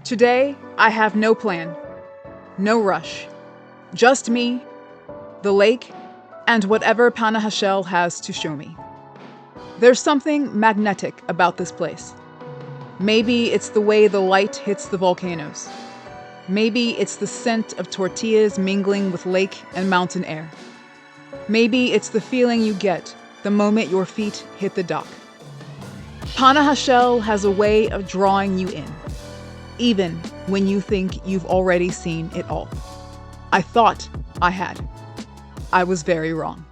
Today, I have no plan, no rush, just me, the lake, and whatever Panajachel has to show me. There's something magnetic about this place. Maybe it's the way the light hits the volcanoes. Maybe it's the scent of tortillas mingling with lake and mountain air. Maybe it's the feeling you get the moment your feet hit the dock. Panajachel has a way of drawing you in, even when you think you've already seen it all. I thought I had. I was very wrong.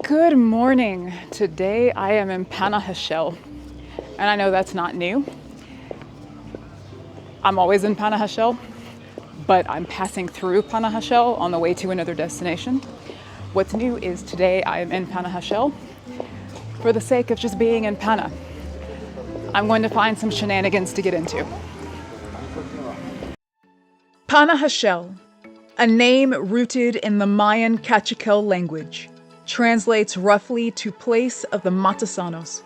Good morning. Today I am in Panajachel, and I know that's not new. I'm always in Panajachel, but I'm passing through Panajachel on the way to another destination. What's new is today I am in Panajachel for the sake of just being in Pana. I'm going to find some shenanigans to get into. Panajachel, a name rooted in the Mayan Cachiquel language, translates roughly to place of the Matasanos,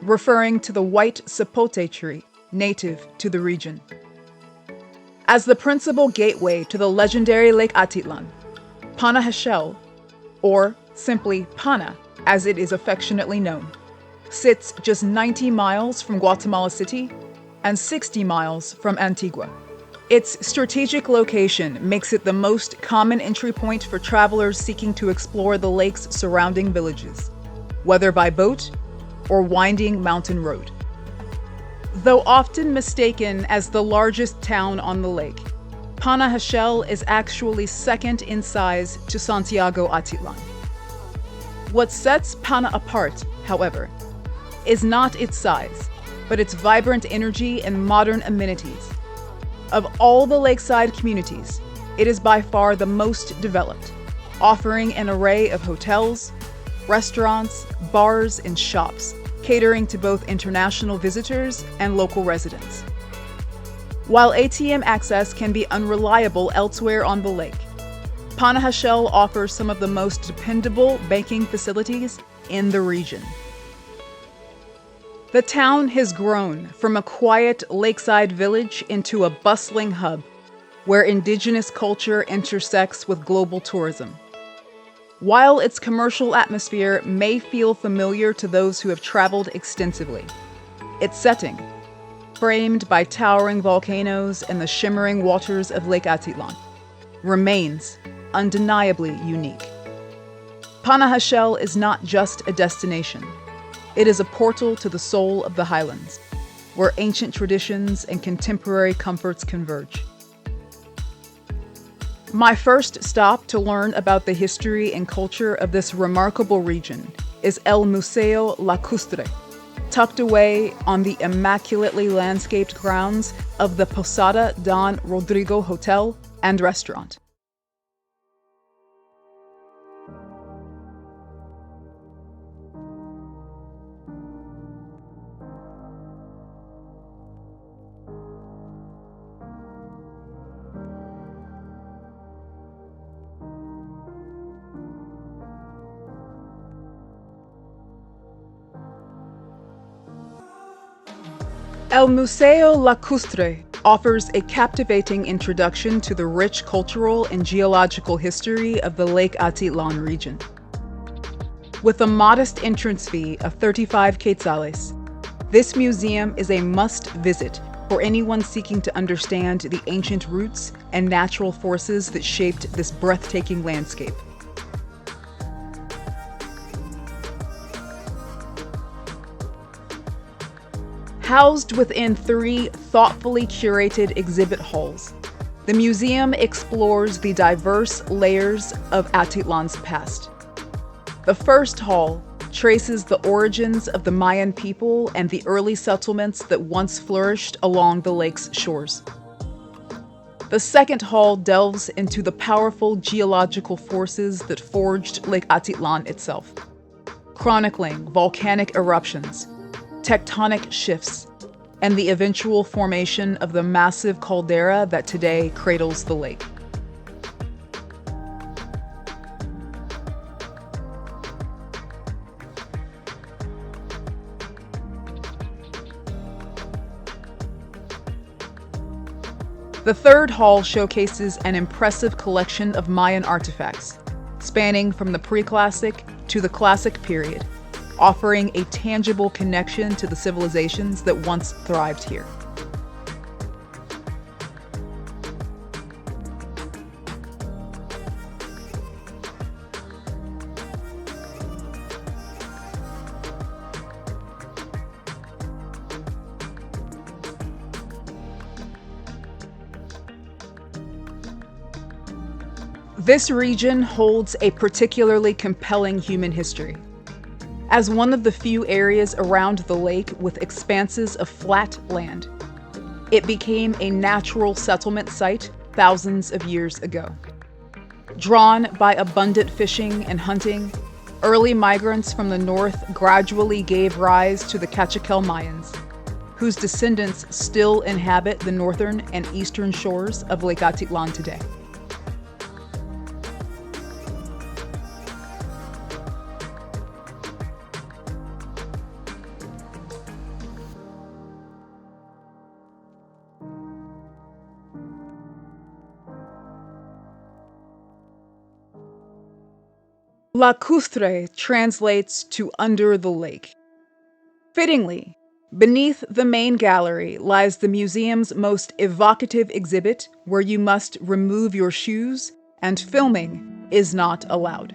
referring to the white sapote tree native to the region. As the principal gateway to the legendary Lake Atitlán, Panajachel, or simply Pana as it is affectionately known, sits just 90 miles from Guatemala City and 60 miles from Antigua. Its strategic location makes it the most common entry point for travelers seeking to explore the lake's surrounding villages, whether by boat or winding mountain road. Though often mistaken as the largest town on the lake, Panajachel is actually second in size to Santiago Atitlán. What sets Pana apart, however, is not its size, but its vibrant energy and modern amenities. Of all the lakeside communities, it is by far the most developed, offering an array of hotels, restaurants, bars, and shops, catering to both international visitors and local residents. While ATM access can be unreliable elsewhere on the lake, Panajachel offers some of the most dependable banking facilities in the region. The town has grown from a quiet lakeside village into a bustling hub where indigenous culture intersects with global tourism. While its commercial atmosphere may feel familiar to those who have traveled extensively, its setting, framed by towering volcanoes and the shimmering waters of Lake Atitlán, remains undeniably unique. Panajachel is not just a destination. It is a portal to the soul of the highlands, where ancient traditions and contemporary comforts converge. My first stop to learn about the history and culture of this remarkable region is El Museo Lacustre, tucked away on the immaculately landscaped grounds of the Posada Don Rodrigo Hotel and Restaurant. El Museo Lacustre offers a captivating introduction to the rich cultural and geological history of the Lake Atitlán region. With a modest entrance fee of 35 quetzales, this museum is a must-visit for anyone seeking to understand the ancient roots and natural forces that shaped this breathtaking landscape. Housed within 3 thoughtfully curated exhibit halls, the museum explores the diverse layers of Atitlán's past. The first hall traces the origins of the Mayan people and the early settlements that once flourished along the lake's shores. The second hall delves into the powerful geological forces that forged Lake Atitlán itself, chronicling volcanic eruptions, tectonic shifts, and the eventual formation of the massive caldera that today cradles the lake. The third hall showcases an impressive collection of Mayan artifacts, spanning from the pre-classic to the classic period, offering a tangible connection to the civilizations that once thrived here. This region holds a particularly compelling human history. As one of the few areas around the lake with expanses of flat land, it became a natural settlement site thousands of years ago. Drawn by abundant fishing and hunting, early migrants from the north gradually gave rise to the Cachiquel Mayans, whose descendants still inhabit the northern and eastern shores of Lake Atitlán today. Lacustre translates to under the lake. Fittingly, beneath the main gallery lies the museum's most evocative exhibit, where you must remove your shoes and filming is not allowed.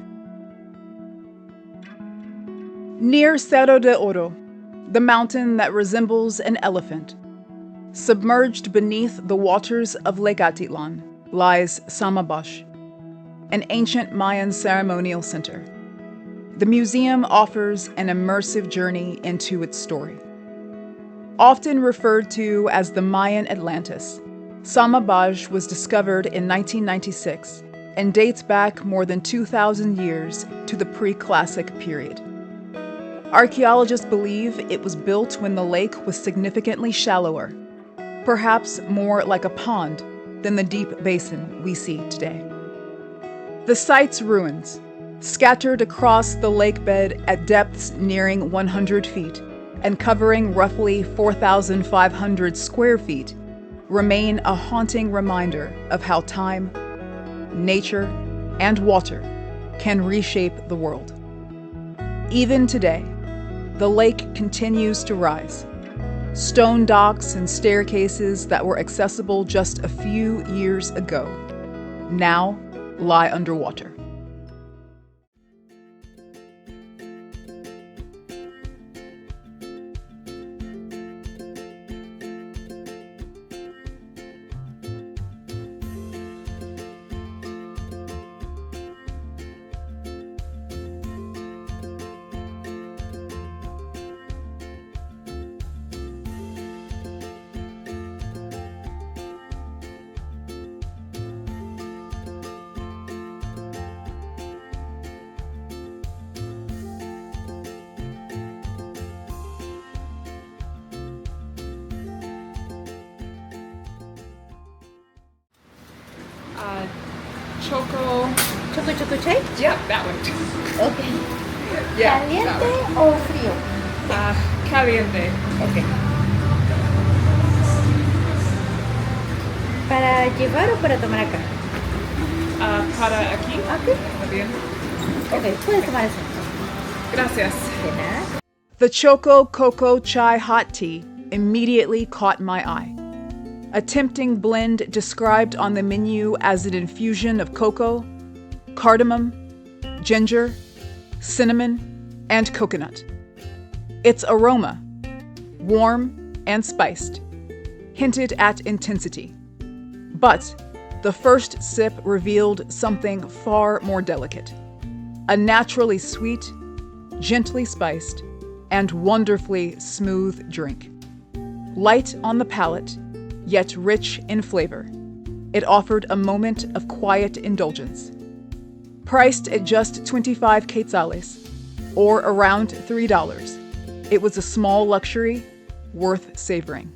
Near Cerro de Oro, the mountain that resembles an elephant, submerged beneath the waters of Lake Atitlán, lies Samabash, an ancient Mayan ceremonial center. The museum offers an immersive journey into its story. Often referred to as the Mayan Atlantis, Samabash was discovered in 1996 and dates back more than 2,000 years to the pre-classic period. Archaeologists believe it was built when the lake was significantly shallower, perhaps more like a pond than the deep basin we see today. The site's ruins, scattered across the lake bed at depths nearing 100 feet and covering roughly 4,500 square feet, remain a haunting reminder of how time, nature, and water can reshape the world. Even today, the lake continues to rise. Stone docks and staircases that were accessible just a few years ago now lie underwater. Choco chai? Yeah, that one. Okay. Yeah, ¿Caliente o frío? Caliente. Okay. ¿Para llevar o para tomar acá? Para aquí. Okay. Muy bien. Okay, puedes tomar eso. Gracias. De nada. The Choco Coco Chai hot tea immediately caught my eye. A tempting blend described on the menu as an infusion of cocoa, cardamom, ginger, cinnamon, and coconut. Its aroma, warm and spiced, hinted at intensity. But the first sip revealed something far more delicate. A naturally sweet, gently spiced, and wonderfully smooth drink. Light on the palate, yet rich in flavor, it offered a moment of quiet indulgence. Priced at just 25 quetzales, or around $3, it was a small luxury worth savoring.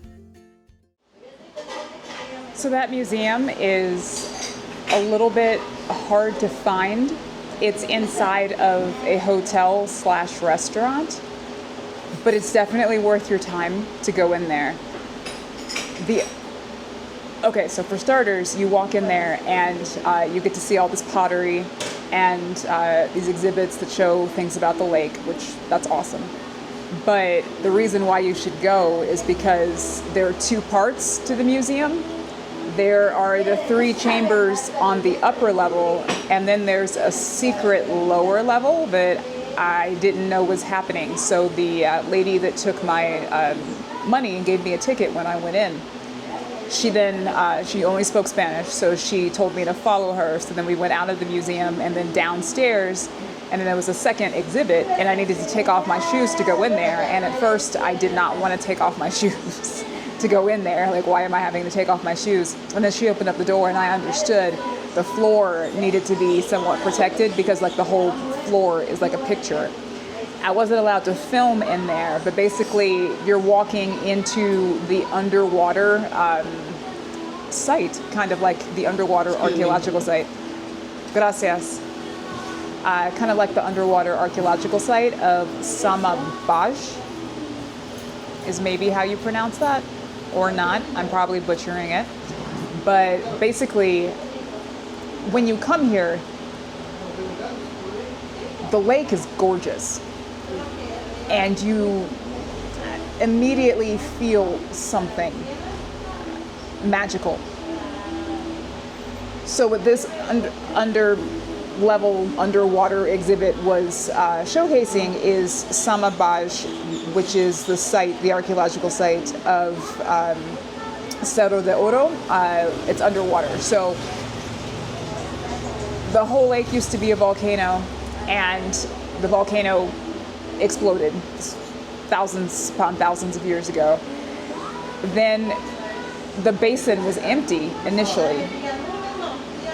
So that museum is a little bit hard to find. It's inside of a hotel/restaurant, but it's definitely worth your time to go in there. Okay, so for starters, you walk in there and you get to see all this pottery and these exhibits that show things about the lake, which that's awesome. But the reason why you should go is because there are two parts to the museum. There are the 3 chambers on the upper level, and then there's a secret lower level that I didn't know was happening. So the lady that took my money and gave me a ticket when I went in, she only spoke Spanish, so she told me to follow her. So then we went out of the museum and then downstairs, and then there was a second exhibit, and I needed to take off my shoes to go in there. And at first, I did not want to take off my shoes to go in there. Like, why am I having to take off my shoes? And then she opened up the door, and I understood the floor needed to be somewhat protected because, like, the whole floor is like a picture. I wasn't allowed to film in there, but basically you're walking into the underwater site, kind of like the underwater archaeological site. Gracias. Kind of like the underwater archaeological site of Samabaj is maybe how you pronounce that, or not. I'm probably butchering it. But basically, when you come here, the lake is gorgeous. And you immediately feel something magical. So what this underwater exhibit was showcasing is Samabaj, which is the site, the archaeological site of Cerro de Oro. It's underwater. So the whole lake used to be a volcano, and the volcano exploded thousands upon thousands of years ago. Then the basin was empty initially,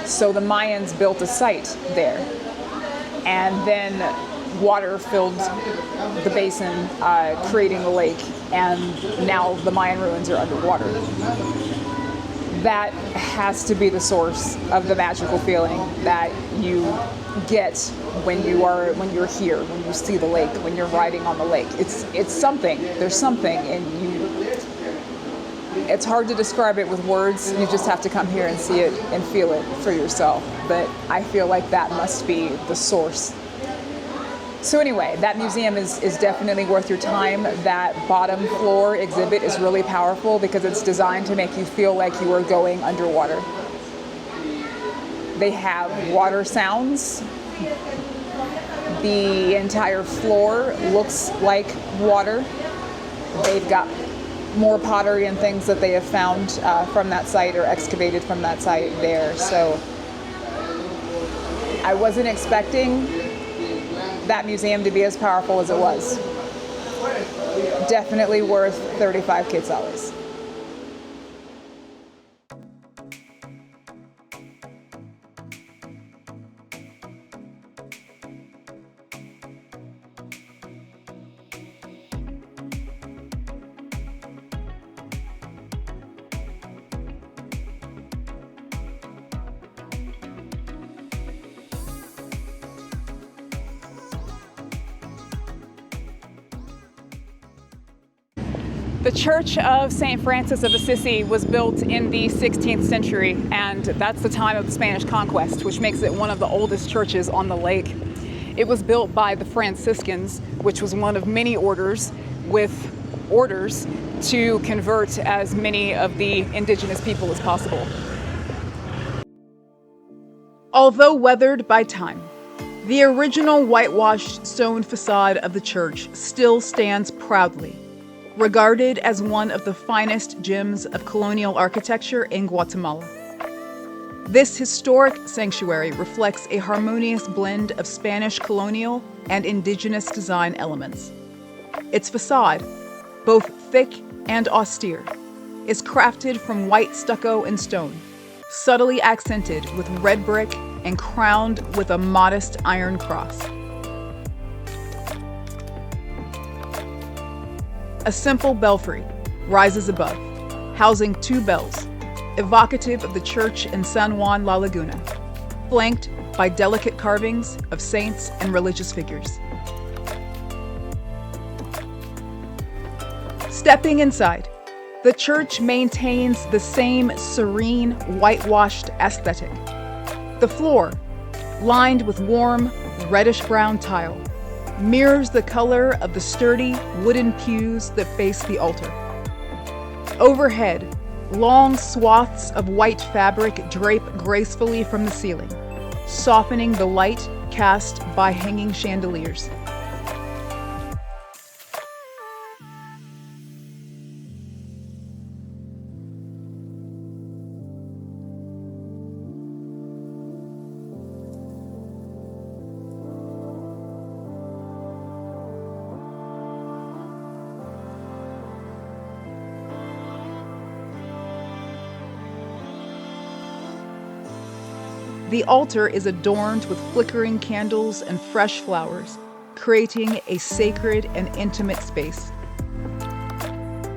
so the Mayans built a site there, and then water filled the basin, creating the lake, and now the Mayan ruins are underwater. That has to be the source of the magical feeling that you get when you're here, when you see the lake, when you're riding on the lake. It's something. There's something, and it's hard to describe it with words. You just have to come here and see it and feel it for yourself. But I feel like that must be the source. So anyway, that museum is definitely worth your time. That bottom floor exhibit is really powerful because it's designed to make you feel like you are going underwater. They have water sounds. The entire floor looks like water. They've got more pottery and things that they have found from that site or excavated from that site there. So I wasn't expecting that museum to be as powerful as it was. Definitely worth 35 quetzales. The Church of St. Francis of Assisi was built in the 16th century, and that's the time of the Spanish conquest, which makes it one of the oldest churches on the lake. It was built by the Franciscans, which was one of many orders, with orders to convert as many of the indigenous people as possible. Although weathered by time, the original whitewashed stone facade of the church still stands proudly, regarded as one of the finest gems of colonial architecture in Guatemala. This historic sanctuary reflects a harmonious blend of Spanish colonial and indigenous design elements. Its facade, both thick and austere, is crafted from white stucco and stone, subtly accented with red brick and crowned with a modest iron cross. A simple belfry rises above, housing 2 bells, evocative of the church in San Juan La Laguna, flanked by delicate carvings of saints and religious figures. Stepping inside, The church maintains the same serene, whitewashed aesthetic. The floor, lined with warm, reddish-brown tile, mirrors the color of the sturdy wooden pews that face the altar. Overhead, long swaths of white fabric drape gracefully from the ceiling, softening the light cast by hanging chandeliers. The altar is adorned with flickering candles and fresh flowers, creating a sacred and intimate space.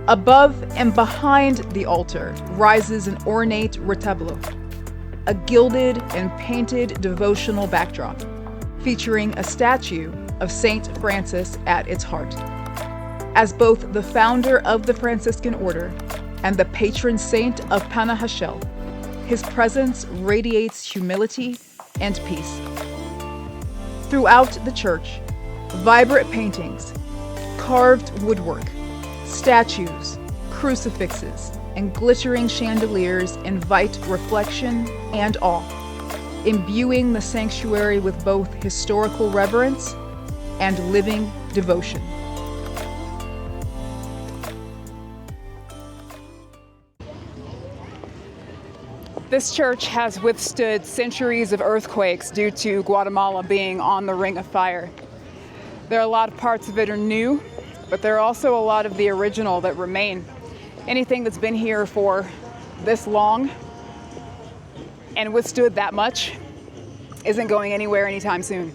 Above and behind the altar rises an ornate retablo, a gilded and painted devotional backdrop, featuring a statue of Saint Francis at its heart. As both the founder of the Franciscan order and the patron saint of Panajachel, his presence radiates humility and peace. Throughout the church, vibrant paintings, carved woodwork, statues, crucifixes, and glittering chandeliers invite reflection and awe, imbuing the sanctuary with both historical reverence and living devotion. This church has withstood centuries of earthquakes due to Guatemala being on the Ring of Fire. There are a lot of parts of it are new, but there are also a lot of the original that remain. Anything that's been here for this long and withstood that much isn't going anywhere anytime soon.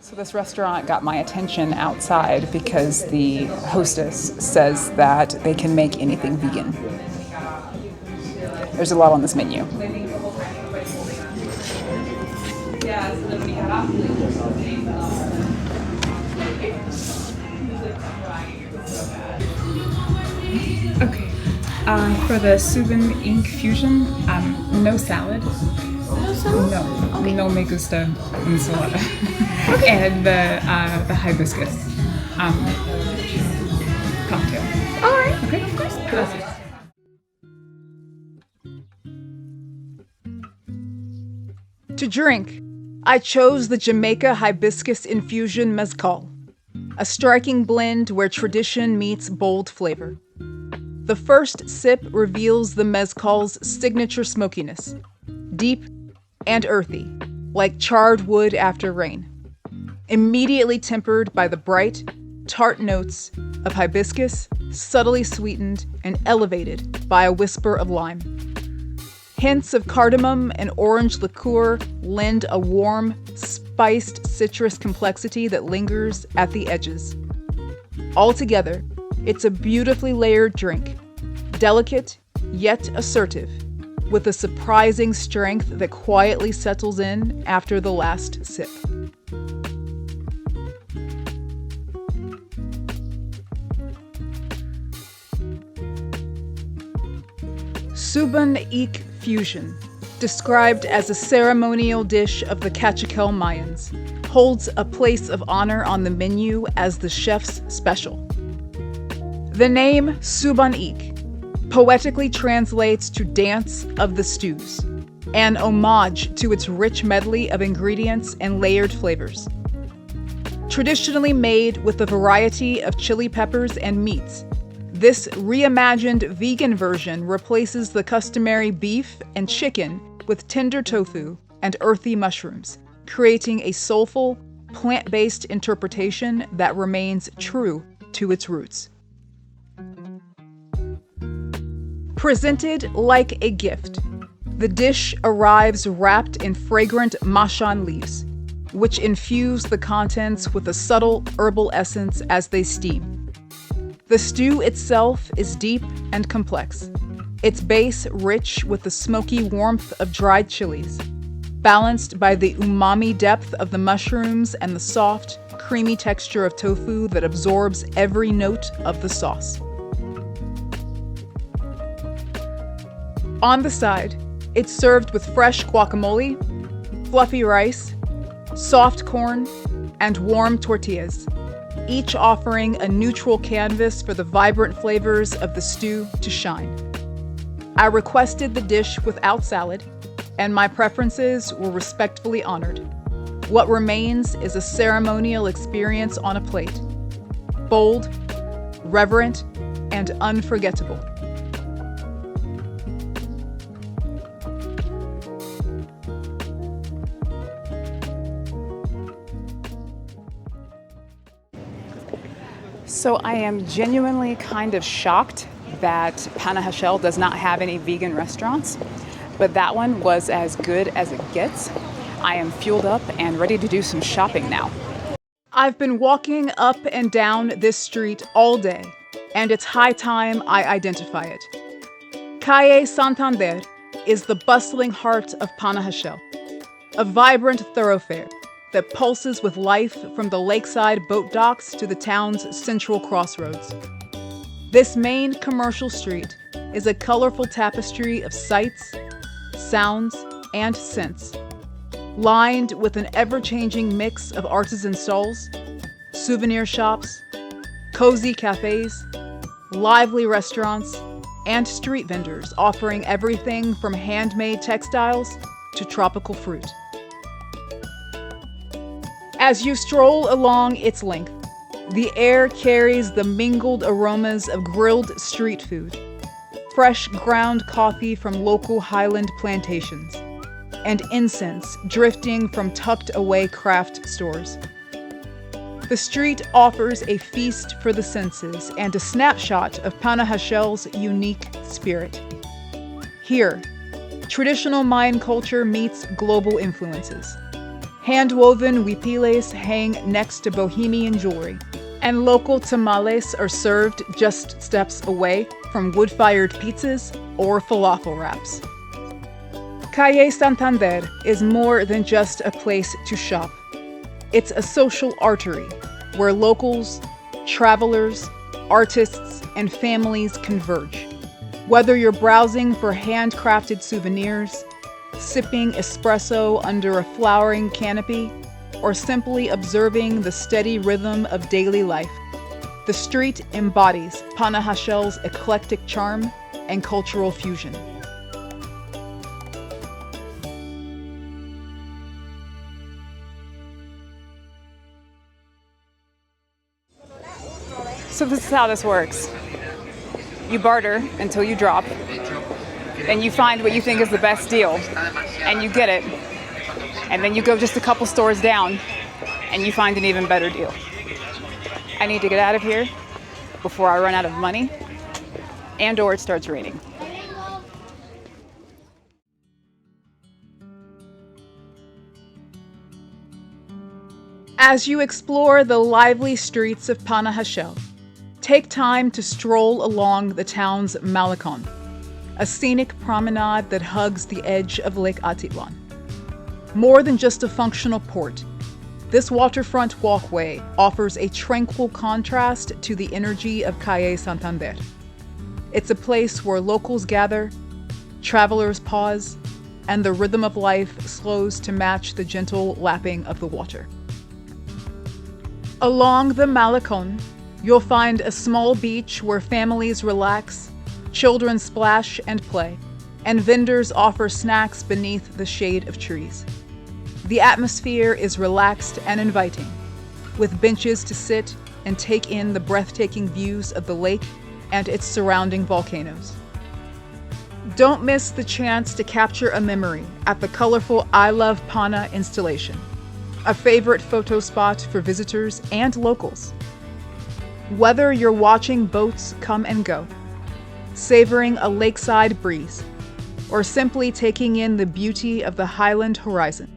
So this restaurant got my attention outside because the hostess says that they can make anything vegan. There's a lot on this menu. Okay. For the Subin Ink Fusion, no salad. No salad? No. Okay. No me gusta ensalada. And the hibiscus cocktail. All right. Okay. Of course. Gracias. To drink, I chose the Jamaica Hibiscus Infusion Mezcal, a striking blend where tradition meets bold flavor. The first sip reveals the mezcal's signature smokiness, deep and earthy, like charred wood after rain, immediately tempered by the bright, tart notes of hibiscus, subtly sweetened and elevated by a whisper of lime. Hints of cardamom and orange liqueur lend a warm, spiced citrus complexity that lingers at the edges. Altogether, it's a beautifully layered drink, delicate yet assertive, with a surprising strength that quietly settles in after the last sip. Subin Ink Fusion, described as a ceremonial dish of the Caciquel Mayans, holds a place of honor on the menu as the chef's special. The name Subin Ink poetically translates to Dance of the Stews, an homage to its rich medley of ingredients and layered flavors. Traditionally made with a variety of chili peppers and meats, This reimagined vegan version replaces the customary beef and chicken with tender tofu and earthy mushrooms, creating a soulful, plant-based interpretation that remains true to its roots. Presented like a gift, the dish arrives wrapped in fragrant machan leaves, which infuse the contents with a subtle herbal essence as they steam. The stew itself is deep and complex, its base rich with the smoky warmth of dried chilies, balanced by the umami depth of the mushrooms and the soft, creamy texture of tofu that absorbs every note of the sauce. On the side, it's served with fresh guacamole, fluffy rice, soft corn, and warm tortillas, each offering a neutral canvas for the vibrant flavors of the stew to shine. I requested the dish without salad, and my preferences were respectfully honored. What remains is a ceremonial experience on a plate, bold, reverent, and unforgettable. So I am genuinely kind of shocked that Panajachel does not have any vegan restaurants, but that one was as good as it gets. I am fueled up and ready to do some shopping now. I've been walking up and down this street all day, and it's high time I identify it. Calle Santander is the bustling heart of Panajachel, a vibrant thoroughfare that pulses with life from the lakeside boat docks to the town's central crossroads. This main commercial street is a colorful tapestry of sights, sounds, and scents, lined with an ever-changing mix of artisan stalls, souvenir shops, cozy cafes, lively restaurants, and street vendors offering everything from handmade textiles to tropical fruit. As you stroll along its length, the air carries the mingled aromas of grilled street food, fresh ground coffee from local highland plantations, and incense drifting from tucked-away craft stores. The street offers a feast for the senses and a snapshot of Panajachel's unique spirit. Here, traditional Mayan culture meets global influences. Hand-woven huipiles hang next to bohemian jewelry, and local tamales are served just steps away from wood-fired pizzas or falafel wraps. Calle Santander is more than just a place to shop. It's a social artery where locals, travelers, artists, and families converge. Whether you're browsing for handcrafted souvenirs, sipping espresso under a flowering canopy, or simply observing the steady rhythm of daily life, the street embodies Panajachel's eclectic charm and cultural fusion. So this is how this works. You barter until you drop, and you find what you think is the best deal, and you get it. And then you go just a couple stores down, and you find an even better deal. I need to get out of here before I run out of money, and/or it starts raining. As you explore the lively streets of Panajachel, take time to stroll along the town's malecón, a scenic promenade that hugs the edge of Lake Atitlán. More than just a functional port, this waterfront walkway offers a tranquil contrast to the energy of Calle Santander. It's a place where locals gather, travelers pause, and the rhythm of life slows to match the gentle lapping of the water. Along the malecón, you'll find a small beach where families relax, children splash and play, and vendors offer snacks beneath the shade of trees. The atmosphere is relaxed and inviting, with benches to sit and take in the breathtaking views of the lake and its surrounding volcanoes. Don't miss the chance to capture a memory at the colorful I Love Pana installation, a favorite photo spot for visitors and locals. Whether you're watching boats come and go, savoring a lakeside breeze, or simply taking in the beauty of the highland horizon,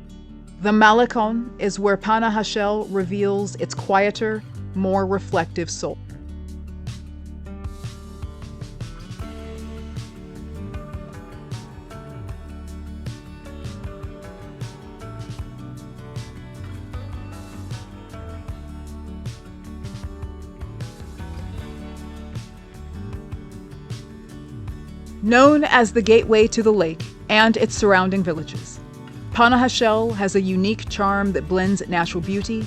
the malecón is where Panajachel reveals its quieter, more reflective soul. Known as the gateway to the lake and its surrounding villages, Panajachel has a unique charm that blends natural beauty,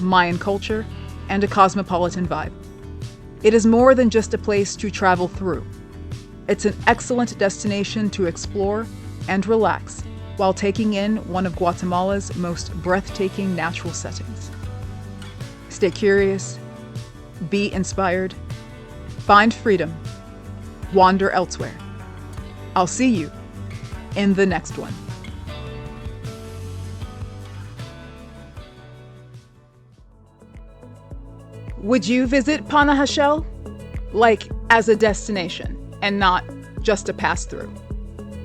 Mayan culture, and a cosmopolitan vibe. It is more than just a place to travel through. It's an excellent destination to explore and relax while taking in one of Guatemala's most breathtaking natural settings. Stay curious, be inspired, find freedom, wander elsewhere. I'll see you in the next one. Would you visit Panajachel? Like as a destination and not just a pass through?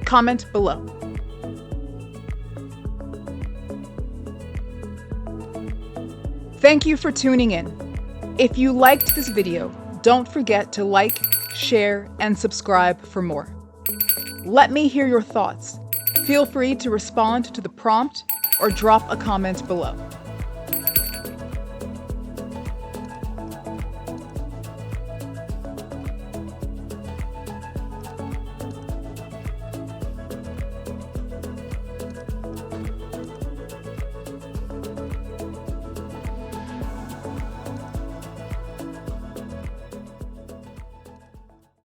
Comment below. Thank you for tuning in. If you liked this video, don't forget to like, share, and subscribe for more. Let me hear your thoughts. Feel free to respond to the prompt or drop a comment below.